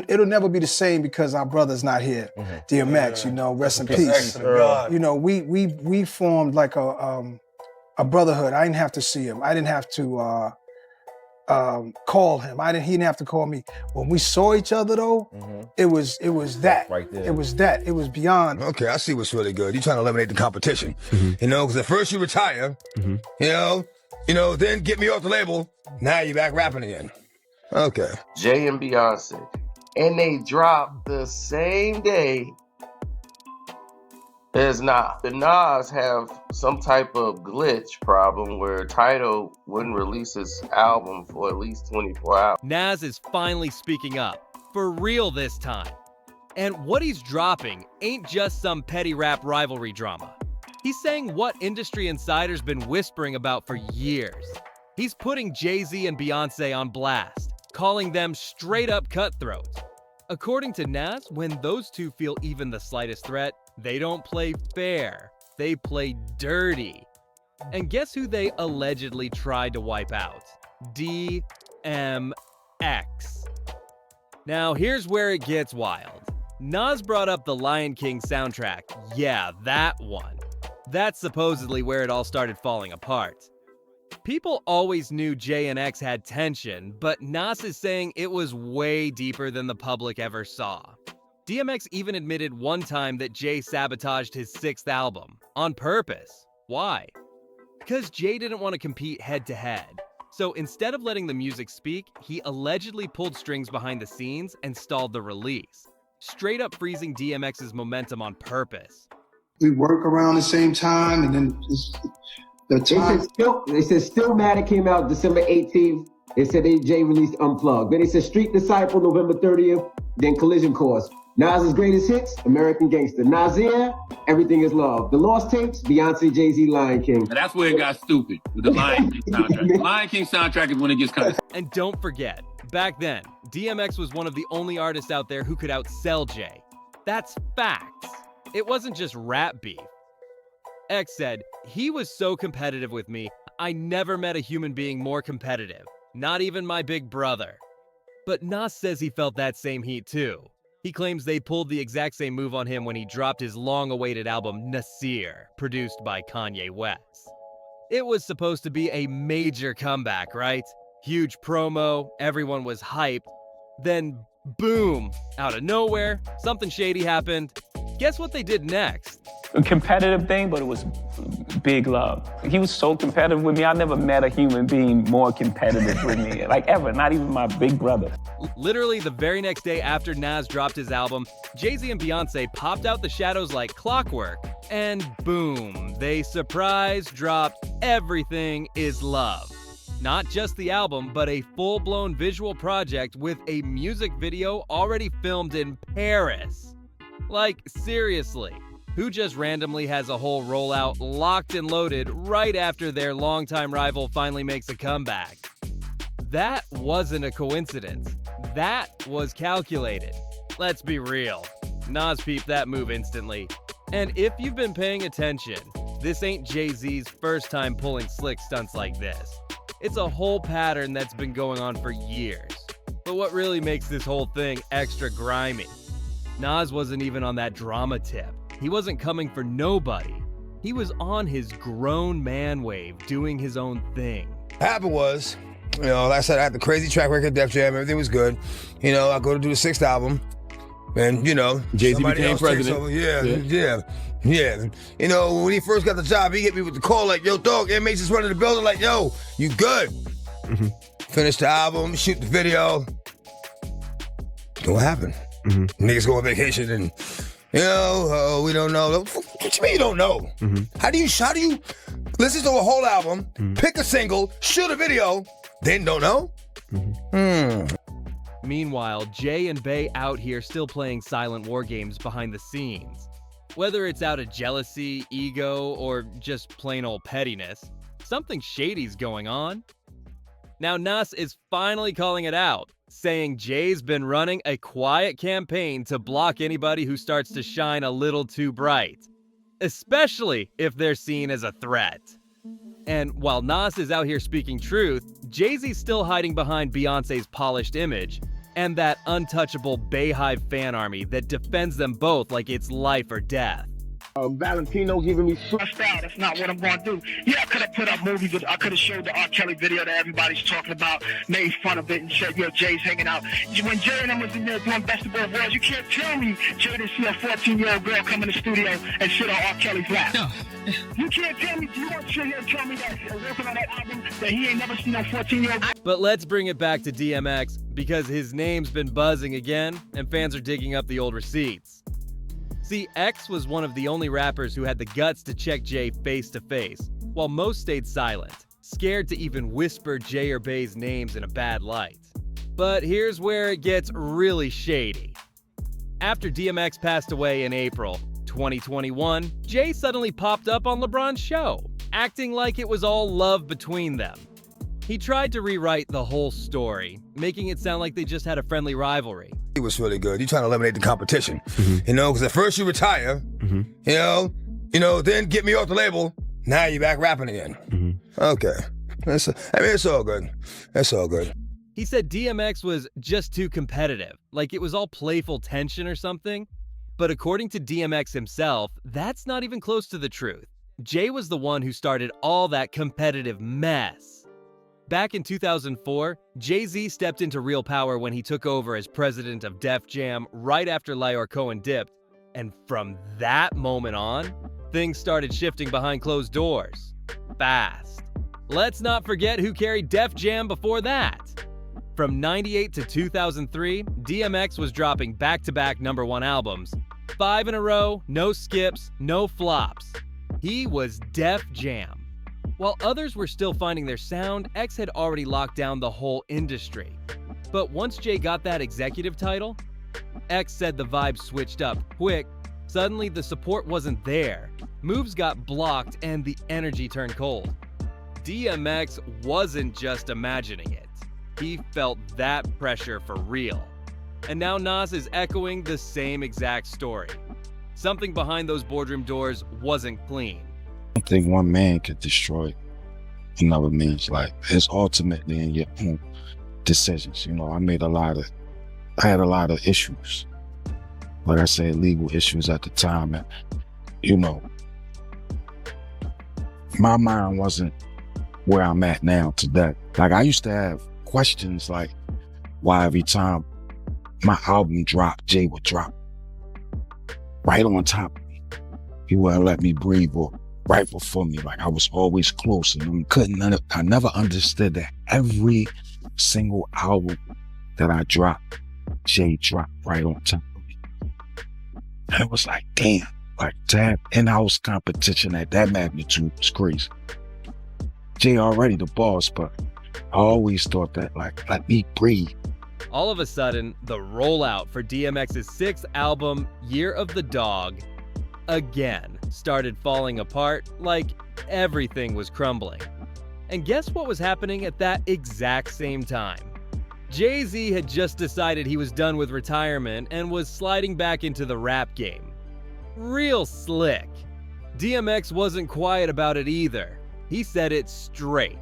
it'll never be the same because our brother's not here. DMX, you know, rest in peace. You know, we formed like a brotherhood. I didn't have to see him. I didn't have to call him. He didn't have to call me. When we saw each other though, it was that. Right there. It was that. It was beyond. Okay, I see what's really good. You're trying to eliminate the competition. You know, because at first you retire, you know, then get me off the label. Now you're back rapping again. Okay. Jay and Beyonce. And they dropped the same day as Nas. The Nas have some type of glitch problem where Tidal wouldn't release his album for at least 24 hours. Nas is finally speaking up. For real this time. And what he's dropping ain't just some petty rap rivalry drama. He's saying what industry insiders been whispering about for years. He's putting Jay-Z and Beyonce on blast, calling them straight up cutthroats. According to Nas, when those two feel even the slightest threat, they don't play fair, they play dirty. And guess who they allegedly tried to wipe out? DMX. Now here's where it gets wild. Nas brought up the Lion King soundtrack. Yeah, that one. That's supposedly where it all started falling apart. People always knew Jay and X had tension, but Nas is saying it was way deeper than the public ever saw. DMX even admitted one time that Jay sabotaged his 6th album, on purpose. Why? Because Jay didn't want to compete head-to-head. So instead of letting the music speak, he allegedly pulled strings behind the scenes and stalled the release, straight up freezing DMX's momentum on purpose. We work around the same time, and then the time. They said Stillmatic came out December 18th. They said Jay released Unplugged. Then they said Street Disciple November 30th. Then Collision Course. Nas's greatest hits, American Gangster. Nasir, Everything Is Love. The Lost Tapes, Beyonce, Jay-Z, Lion King. And that's where it got stupid with the Lion King soundtrack. The Lion King soundtrack is when it gets kind of. And don't forget, back then, DMX was one of the only artists out there who could outsell Jay. That's facts. It wasn't just rap beef. X said, he was so competitive with me, I never met a human being more competitive. Not even my big brother. But Nas says he felt that same heat too. He claims they pulled the exact same move on him when he dropped his long-awaited album, Nasir, produced by Kanye West. It was supposed to be a major comeback, right? Huge promo, everyone was hyped. Then, boom, out of nowhere, something shady happened. Guess what they did next? A competitive thing, but it was big love. He was so competitive with me. I never met a human being more competitive with me, like ever, not even my big brother. Literally the very next day after Nas dropped his album, Jay-Z and Beyonce popped out the shadows like clockwork, and boom, they surprise dropped Everything Is Love. Not just the album, but a full-blown visual project with a music video already filmed in Paris. Like, seriously. Who just randomly has a whole rollout locked and loaded right after their longtime rival finally makes a comeback? That wasn't a coincidence. That was calculated. Let's be real. Nas peeped that move instantly. And if you've been paying attention, this ain't Jay-Z's first time pulling slick stunts like this. It's a whole pattern that's been going on for years. But what really makes this whole thing extra grimy? Nas wasn't even on that drama tip. He wasn't coming for nobody. He was on his grown man wave, doing his own thing. What happened was, you know, like I said, I had the crazy track record, Def Jam, everything was good. You know, I go to do the 6th album, and, you know, Jay-Z became president. Yeah. You know, when he first got the job, he hit me with the call like, yo, dog, inmates is running the building, like, yo, you good? Finish the album, shoot the video. What happened? Niggas go on vacation and, you know, we don't know. What you mean you don't know? How do you listen to a whole album, pick a single, shoot a video, then don't know? Meanwhile, Jay and Bey out here still playing silent war games behind the scenes. Whether it's out of jealousy, ego, or just plain old pettiness, something shady's going on. Now Nas is finally calling it out, saying Jay's been running a quiet campaign to block anybody who starts to shine a little too bright, especially if they're seen as a threat. And while Nas is out here speaking truth, Jay-Z's still hiding behind Beyonce's polished image, and that untouchable Bayhive fan army that defends them both like it's life or death. Valentino giving me stressed out. That's not what I'm going to do. Yeah, I could have put up movies. I could have showed the R. Kelly video that everybody's talking about, made fun of it, and said, yo, Jay's hanging out. When Jay and I was in there doing Best of Both Worlds, you can't tell me Jay didn't see a 14-year-old girl come in the studio and sit on R. Kelly's lap. No. You can't tell me, you don't sit here and tell me that working on that album that he ain't never seen no 14-year-old. But let's bring it back to DMX, because his name's been buzzing again, and fans are digging up the old receipts. See, X was one of the only rappers who had the guts to check Jay face to face, while most stayed silent, scared to even whisper Jay or Bay's names in a bad light. But here's where it gets really shady. After DMX passed away in April 2021, Jay suddenly popped up on LeBron's show, acting like it was all love between them. He tried to rewrite the whole story, making it sound like they just had a friendly rivalry. It was really good. You're trying to eliminate the competition, you know, because at first you retire, you know, then get me off the label. Now you're back rapping again. Okay. It's all good. It's all good. He said DMX was just too competitive, like it was all playful tension or something. But according to DMX himself, that's not even close to the truth. Jay was the one who started all that competitive mess. Back in 2004, Jay-Z stepped into real power when he took over as president of Def Jam right after Lyor Cohen dipped. And from that moment on, things started shifting behind closed doors. Fast. Let's not forget who carried Def Jam before that. From 98 to 2003, DMX was dropping back-to-back #1 albums. 5 in a row, no skips, no flops. He was Def Jam. While others were still finding their sound, X had already locked down the whole industry. But once Jay got that executive title, X said the vibe switched up quick. Suddenly the support wasn't there. Moves got blocked and the energy turned cold. DMX wasn't just imagining it. He felt that pressure for real. And now Nas is echoing the same exact story. Something behind those boardroom doors wasn't clean. I don't think one man could destroy another man's life. It's ultimately in your own decisions. You know, I had a lot of issues. Like I said, legal issues at the time. And, you know, my mind wasn't where I'm at now today. Like I used to have questions like why every time my album dropped, Jay would drop right on top of me. He wouldn't let me breathe or right before me. Like I was always close, and I never understood that every single album that I dropped, Jay dropped right on top of me. And it was like, damn, like that in-house competition at that magnitude was crazy. Jay already the boss, but I always thought that, like, let me breathe. All of a sudden, the rollout for DMX's 6th album, Year of the Dog, again started falling apart like everything was crumbling. And guess what was happening at that exact same time? Jay-Z had just decided he was done with retirement and was sliding back into the rap game. Real slick. DMX wasn't quiet about it either. He said it straight.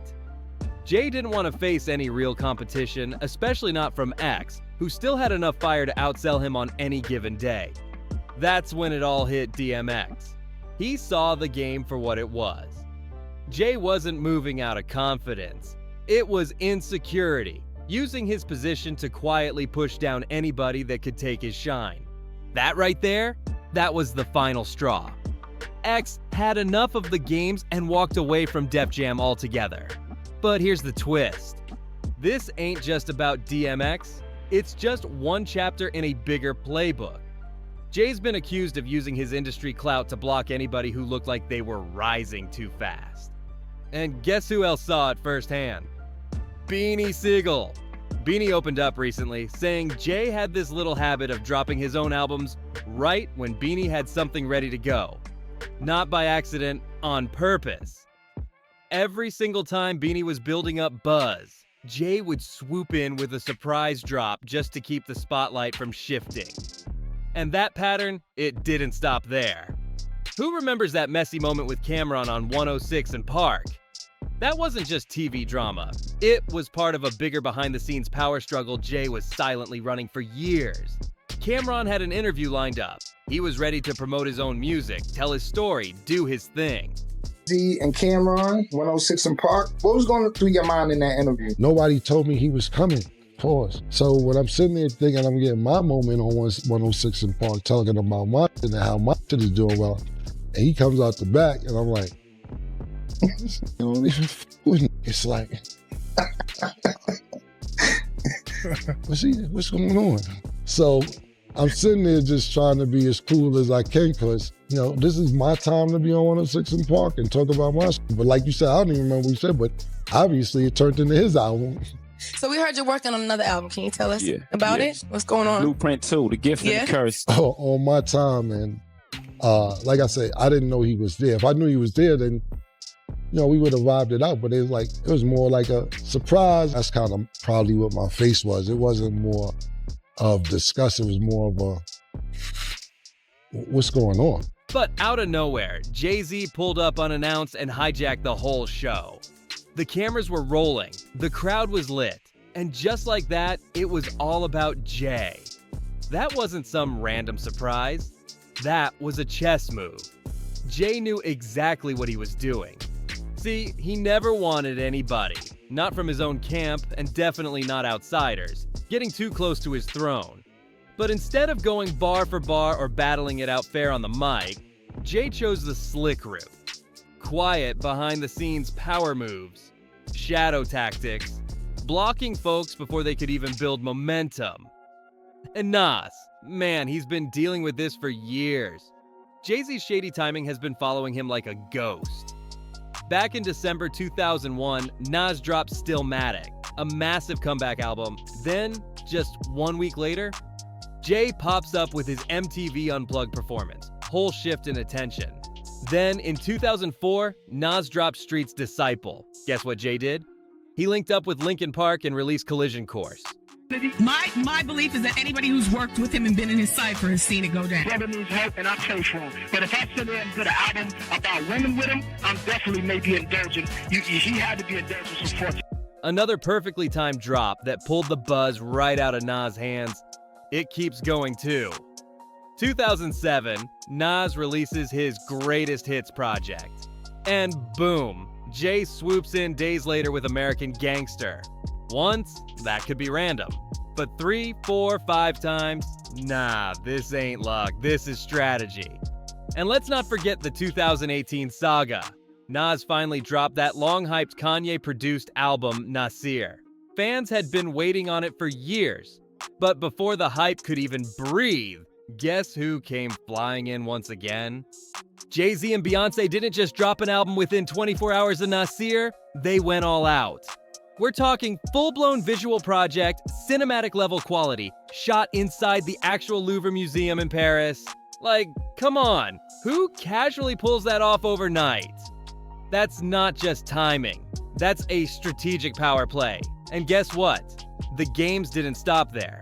Jay didn't want to face any real competition, especially not from X, who still had enough fire to outsell him on any given day. That's when it all hit DMX. He saw the game for what it was. Jay wasn't moving out of confidence. It was insecurity, using his position to quietly push down anybody that could take his shine. That right there, that was the final straw. X had enough of the games and walked away from Def Jam altogether. But here's the twist. This ain't just about DMX, it's just one chapter in a bigger playbook. Jay's been accused of using his industry clout to block anybody who looked like they were rising too fast. And guess who else saw it firsthand? Beanie Sigel. Beanie opened up recently, saying Jay had this little habit of dropping his own albums right when Beanie had something ready to go. Not by accident, on purpose. Every single time Beanie was building up buzz, Jay would swoop in with a surprise drop just to keep the spotlight from shifting. And that pattern, it didn't stop there. Who remembers that messy moment with Cameron on 106 and Park? That wasn't just TV drama. It was part of a bigger behind-the-scenes power struggle Jay was silently running for years. Cameron had an interview lined up. He was ready to promote his own music, tell his story, do his thing. Z and Cameron, 106 in Park. What was going through your mind in that interview? Nobody told me he was coming. Pause. So when I'm sitting there thinking I'm getting my moment on 106 in Park, talking about my shit and how my shit is doing well, and he comes out the back, and I'm like, it's like, what's going on? So I'm sitting there just trying to be as cool as I can, because, you know, this is my time to be on 106 in Park and talk about my shit. But like you said, I don't even remember what you said, but obviously it turned into his album. So we heard you're working on another album. Can you tell us about it? What's going on? Blueprint 2, The Gift and the Curse. Oh, on my time, and like I said, I didn't know he was there. If I knew he was there, then, you know, we would have vibed it out, but it was more like a surprise. That's kind of probably what my face was. It wasn't more of disgust, it was more of a, what's going on? But out of nowhere, Jay-Z pulled up unannounced and hijacked the whole show. The cameras were rolling, the crowd was lit, and just like that, it was all about Jay. That wasn't some random surprise. That was a chess move. Jay knew exactly what he was doing. See, he never wanted anybody, not from his own camp and definitely not outsiders, getting too close to his throne. But instead of going bar for bar or battling it out fair on the mic, Jay chose the slick route. Quiet behind-the-scenes power moves, shadow tactics, blocking folks before they could even build momentum. And Nas, man, he's been dealing with this for years. Jay-Z's shady timing has been following him like a ghost. Back in December 2001, Nas dropped Stillmatic, a massive comeback album. Then, just 1 week later, Jay pops up with his MTV Unplugged performance, whole shift in attention. Then, in 2004, Nas dropped Street's Disciple. Guess what Jay did? He linked up with Linkin Park and released Collision Course. My belief is that anybody who's worked with him and been in his cypher has seen it go down. Brother needs help, and I pray for him. But if I sit there and put an album about women with him, I'm definitely maybe indulgent. He had to be indulgent some fortune. Another perfectly timed drop that pulled the buzz right out of Nas' hands. It keeps going too. 2007, Nas releases his greatest hits project. And boom, Jay swoops in days later with American Gangster. Once, that could be random. But 3, 4, 5 times, nah, this ain't luck, this is strategy. And let's not forget the 2018 saga. Nas finally dropped that long-hyped Kanye-produced album, Nasir. Fans had been waiting on it for years. But before the hype could even breathe, guess who came flying in once again? Jay-Z and Beyoncé didn't just drop an album within 24 hours of Nasir, they went all out. We're talking full-blown visual project, cinematic-level quality, shot inside the actual Louvre Museum in Paris. Like, come on, who casually pulls that off overnight? That's not just timing, that's a strategic power play. And guess what? The games didn't stop there.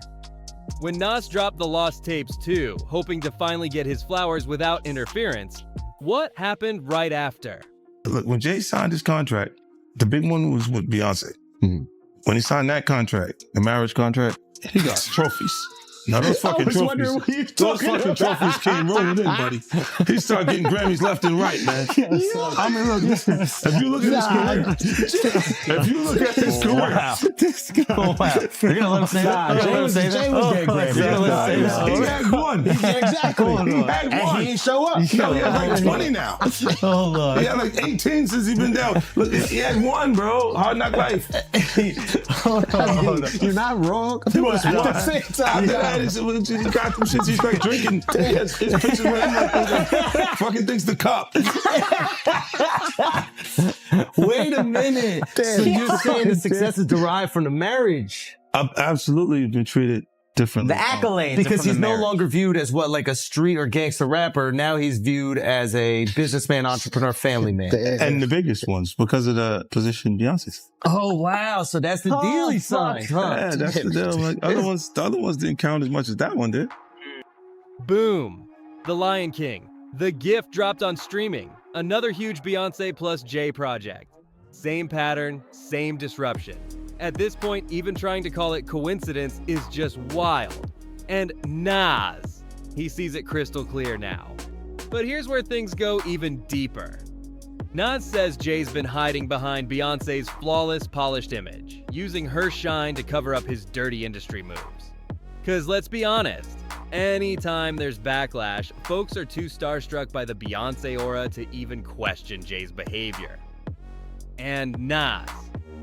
When Nas dropped the Lost Tapes 2, hoping to finally get his flowers without interference, what happened right after? Look, when Jay signed his contract, the big one was with Beyonce. Mm-hmm. When he signed that contract, the marriage contract, he got trophies. Now those fucking trophies, trophies came rolling in, buddy. He started getting Grammys left and right, man. I mean, look, if you look at his career, You're gonna let him say that? Jay was getting Grammys. He had one. Exactly. He had one. And he ain't show up. He had like 20 now. Oh, Lord. He had like 18 since he been down. Look, he had one, bro. Hard Knock Life. You're not wrong. At the same time, he got them shits. He started drinking. His pictures with him like fucking things the cup. Wait a minute. So you're saying the success is derived from the marriage? I've absolutely been treated differently. The accolades. Because he's no longer viewed as like a street or gangster rapper. Now he's viewed as a businessman, entrepreneur, family man. And the biggest ones because of the position Beyonce's. Oh, wow. So that's the deal he signed, huh? Yeah, that's the deal. Like, the other ones didn't count as much as that one did. Boom. The Lion King. The Gift dropped on streaming. Another huge Beyonce plus Jay project. Same pattern, same disruption. At this point, even trying to call it coincidence is just wild. And Nas, he sees it crystal clear now. But here's where things go even deeper. Nas says Jay's been hiding behind Beyoncé's flawless, polished image, using her shine to cover up his dirty industry moves. Cause let's be honest, anytime there's backlash, folks are too starstruck by the Beyoncé aura to even question Jay's behavior. And Nas,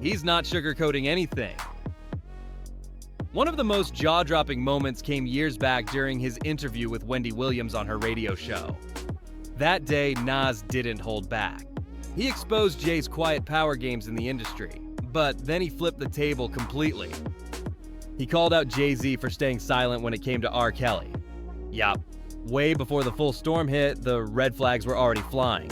he's not sugarcoating anything. One of the most jaw-dropping moments came years back during his interview with Wendy Williams on her radio show. That day, Nas didn't hold back. He exposed Jay's quiet power games in the industry, but then he flipped the table completely. He called out Jay-Z for staying silent when it came to R. Kelly. Yup, way before the full storm hit, the red flags were already flying.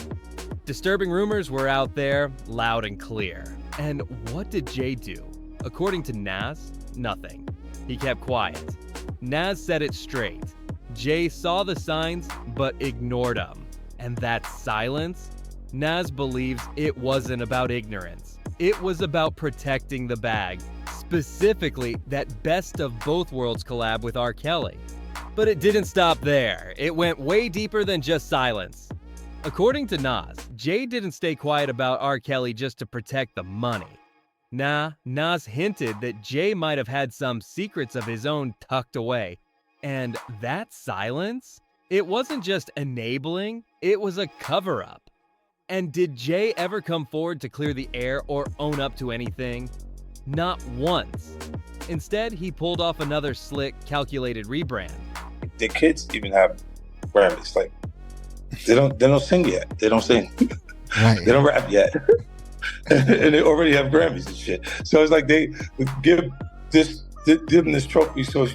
Disturbing rumors were out there, loud and clear. And what did Jay do? According to Nas, nothing. He kept quiet. Nas said it straight. Jay saw the signs, but ignored them. And that silence? Nas believes it wasn't about ignorance. It was about protecting the bag, specifically that Best of Both Worlds collab with R. Kelly. But it didn't stop there. It went way deeper than just silence. According to Nas, Jay didn't stay quiet about R. Kelly just to protect the money. Nah, Nas hinted that Jay might have had some secrets of his own tucked away. And that silence? It wasn't just enabling, it was a cover-up. And did Jay ever come forward to clear the air or own up to anything? Not once. Instead, he pulled off another slick, calculated rebrand. The kids even have Grammys. Like, they don't sing yet. They don't sing. Right. They don't rap yet. And they already have Grammys and shit. So it's like they give them this trophy so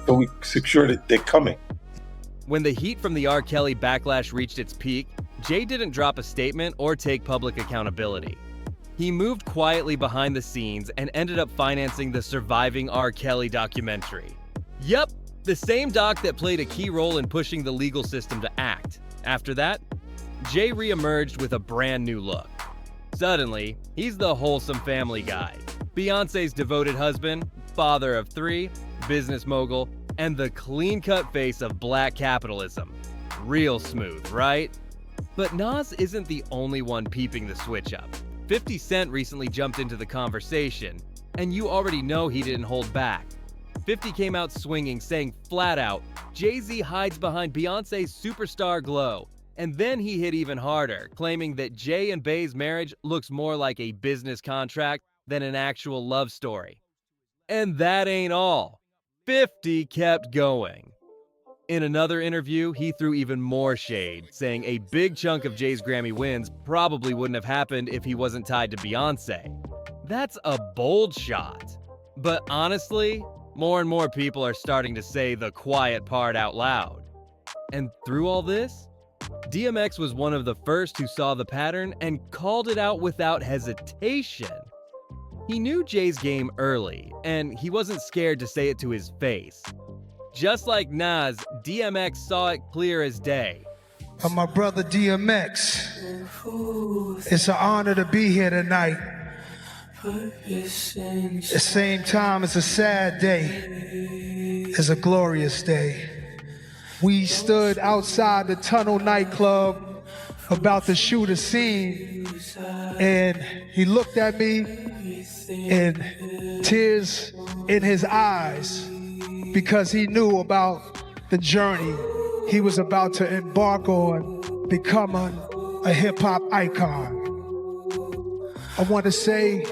we secure that they're coming. When the heat from the R. Kelly backlash reached its peak, Jay didn't drop a statement or take public accountability. He moved quietly behind the scenes and ended up financing the Surviving R. Kelly documentary. Yup, the same doc that played a key role in pushing the legal system to act. After that, Jay re-emerged with a brand new look. Suddenly, he's the wholesome family guy, Beyoncé's devoted husband, father of 3, business mogul, and the clean-cut face of black capitalism. Real smooth, right? But Nas isn't the only one peeping the switch up. 50 Cent recently jumped into the conversation, and you already know he didn't hold back. 50 came out swinging, saying flat out, Jay-Z hides behind Beyoncé's superstar glow. And then he hit even harder, claiming that Jay and Bey's marriage looks more like a business contract than an actual love story. And that ain't all. 50 kept going. In another interview, he threw even more shade, saying a big chunk of Jay's Grammy wins probably wouldn't have happened if he wasn't tied to Beyoncé. That's a bold shot. But honestly, more and more people are starting to say the quiet part out loud. And through all this, DMX was one of the first who saw the pattern and called it out without hesitation. He knew Jay's game early, and he wasn't scared to say it to his face. Just like Nas, DMX saw it clear as day. My brother DMX, it's an honor to be here tonight. At the same time, it's a sad day. It's a glorious day. We stood outside the Tunnel nightclub about to shoot a scene, and he looked at me and tears in his eyes because he knew about the journey he was about to embark on, becoming a hip-hop icon. I want to say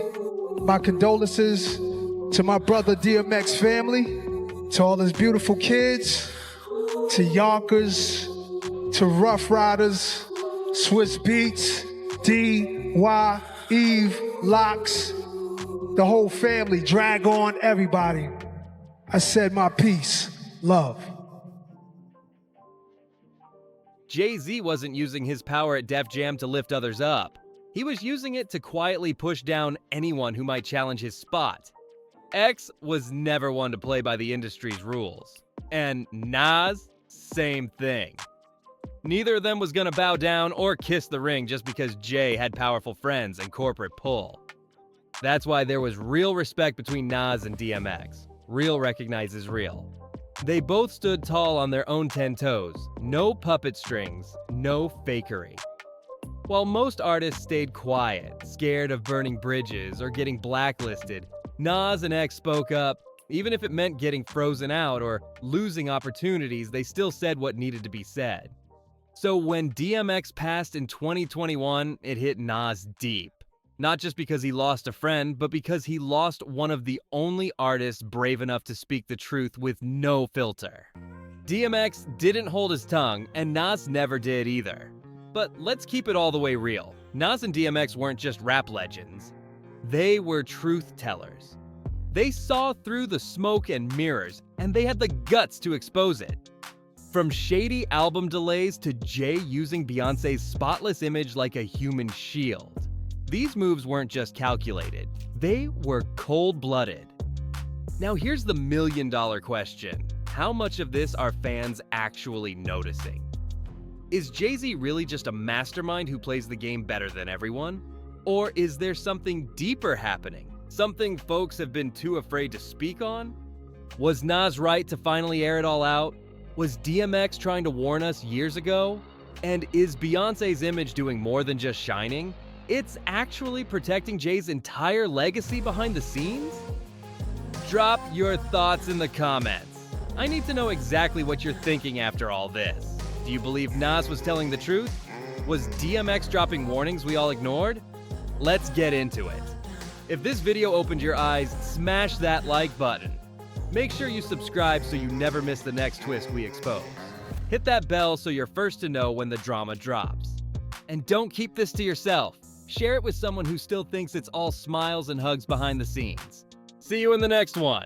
my condolences to my brother DMX family, to all his beautiful kids, to Yonkers, to Rough Riders, Swiss Beats, D, Y, Eve, Locks, the whole family, Drag On, everybody. I said my piece, love. Jay-Z wasn't using his power at Def Jam to lift others up. He was using it to quietly push down anyone who might challenge his spot. X was never one to play by the industry's rules. And Nas, same thing. Neither of them was gonna bow down or kiss the ring just because Jay had powerful friends and corporate pull. That's why there was real respect between Nas and DMX. Real recognizes real. They both stood tall on their own 10 toes. No puppet strings, no fakery. While most artists stayed quiet, scared of burning bridges or getting blacklisted, Nas and X spoke up. Even if it meant getting frozen out or losing opportunities, they still said what needed to be said. So when DMX passed in 2021, it hit Nas deep. Not just because he lost a friend, but because he lost one of the only artists brave enough to speak the truth with no filter. DMX didn't hold his tongue, and Nas never did either. But let's keep it all the way real. Nas and DMX weren't just rap legends. They were truth tellers. They saw through the smoke and mirrors, and they had the guts to expose it. From shady album delays to Jay using Beyoncé's spotless image like a human shield. These moves weren't just calculated, they were cold-blooded. Now here's the million-dollar question. How much of this are fans actually noticing? Is Jay-Z really just a mastermind who plays the game better than everyone? Or is there something deeper happening? Something folks have been too afraid to speak on? Was Nas right to finally air it all out? Was DMX trying to warn us years ago? And is Beyoncé's image doing more than just shining? It's actually protecting Jay's entire legacy behind the scenes? Drop your thoughts in the comments. I need to know exactly what you're thinking after all this. Do you believe Nas was telling the truth? Was DMX dropping warnings we all ignored? Let's get into it. If this video opened your eyes, smash that like button. Make sure you subscribe so you never miss the next twist we expose. Hit that bell so you're first to know when the drama drops. And don't keep this to yourself. Share it with someone who still thinks it's all smiles and hugs behind the scenes. See you in the next one.